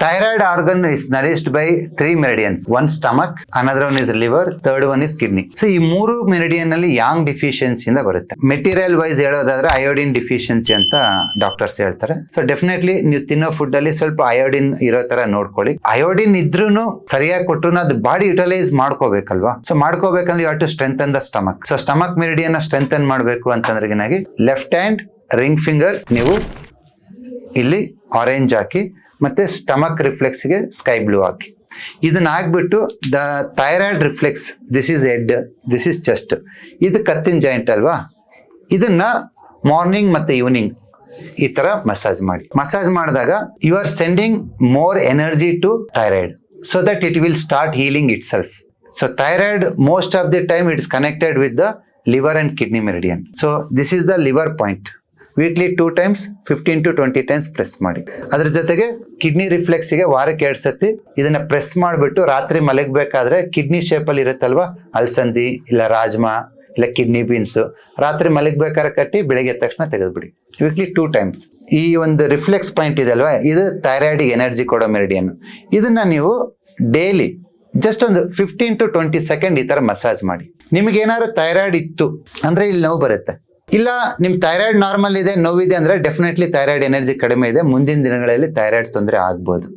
Thyroid organ is nourished by 3 meridians. One stomach, another one is liver, third one is kidney. So ಈ ಮೂರು meridian ಅಲ್ಲಿ Yang deficiency ಇಂದ ಬರುತ್ತೆ. Material wise ಹೇಳೋದಾದ್ರೆ iodine deficiency ಅಂತ doctors ಹೇಳ್ತಾರೆ. So definitely ನೀವು ತಿನ್ನೋ ಫುಡ್ ಅಲ್ಲಿ ಸ್ವಲ್ಪ ಅಯೋಡಿನ್ ಇರೋ ತರ ನೋಡ್ಕೊಳ್ಳಿ. ಅಯೋಡಿನ್ ಇದ್ರೂನು ಸರಿಯಾಗಿ ಕೊಟ್ಟರು ಅದು ಬಾಡಿ ಯುಟಿಲೈಸ್ ಮಾಡ್ಕೋಬೇಕಲ್ವಾ. ಸೊ ಮಾಡ್ಕೋಬೇಕಂದ್ರೆ you have to strengthen the stomach. So stomach meridian strengthen ಮಾಡಬೇಕು ಅಂತಂದ್ರೆ ಲೆಫ್ಟ್ ಹ್ಯಾಂಡ್ ರಿಂಗ್ ಫಿಂಗರ್ ನೀವು ಇಲ್ಲಿ ಆರೆಂಜ್ ಹಾಕಿ ಮತ್ತೆ ಸ್ಟಮಕ್ ರಿಫ್ಲೆಕ್ಸ್ ಗೆ ಸ್ಕೈ ಬ್ಲೂ ಹಾಕಿ. ಇದನ್ನ ಹಾಕ್ಬಿಟ್ಟು the thyroid reflex, this is head, this is chest, ಇದು ಕತ್ತಿನ ಜಾಯಿಂಟ್ ಅಲ್ವಾ, ಇದನ್ನ ಮಾರ್ನಿಂಗ್ ಮತ್ತೆ ಈವ್ನಿಂಗ್ ಈ ತರ ಮಸಾಜ್ ಮಾಡಿ. ಮಸಾಜ್ ಮಾಡಿದಾಗ you are sending more energy to thyroid so that it will start healing itself. So thyroid most of the time it is connected with the liver and kidney meridian. So this is the liver point. Weekly 2 times 15 to 20 times press ಮಾಡಿ. ಅದ್ರ ಜೊತೆಗೆ kidney reflex ಗೆ ವಾರಕ್ಕೆ 2 ಸತಿ ಇದನ್ನ press ಮಾಡಿಬಿಟ್ಟು ರಾತ್ರಿ ಮಲಗಬೇಕಾದ್ರೆ kidney shape ಅಲ್ಲಿ ಇರುತ್ತಲ್ವಾ, ಅಲ್ಸಂದಿ ಇಲ್ಲ ರಾಜ್ಮಾ ಇಲ್ಲ ಕಿಡ್ನಿ ಬೀನ್ಸ್, ರಾತ್ರಿ ಮಲಗಬೇಕಾದ್ರೆ ಕಟ್ಟಿ ಬೆಳಿಗ್ಗೆ ತಕ್ಷಣ ತೆಗೆದ್ಬಿಡಿ. Weekly 2 times. ಈ ಒಂದು ರಿಫ್ಲೆಕ್ಸ್ ಪಾಯಿಂಟ್ ಇದೆ ಅಲ್ವಾ, ಇದು ಥೈರಾಯ್ಡ್ ಎನರ್ಜಿ ಕೊಡೋ ಮೆರಿಡಿಯನ್. ಇದನ್ನ ನೀವು ಡೈಲಿ ಜಸ್ಟ್ ಒಂದು 15 to 20 ಸೆಕೆಂಡ್ ಈ ತರ ಮಸಾಜ್ ಮಾಡಿ. ನಿಮ್ಗೆ ಏನಾದ್ರು ಥೈರಾಯ್ಡ್ ಇತ್ತು ಅಂದ್ರೆ ಇಲ್ಲಿ ನೋವು ಬರುತ್ತೆ, ಇಲ್ಲ ನಿಮ್ ಥೈರಾಯ್ಡ್ ನಾರ್ಮಲ್ ಇದೆ ನೋವಿದೆ ಅಂದ್ರೆ ಡೆಫಿನೆಟ್ಲಿ ಥೈರಾಯ್ಡ್ ಎನರ್ಜಿ ಕಡಿಮೆ ಇದೆ, ಮುಂದಿನ ದಿನಗಳಲ್ಲಿ ಥೈರಾಯ್ಡ್ ತೊಂದರೆ ಆಗ್ಬೋದು.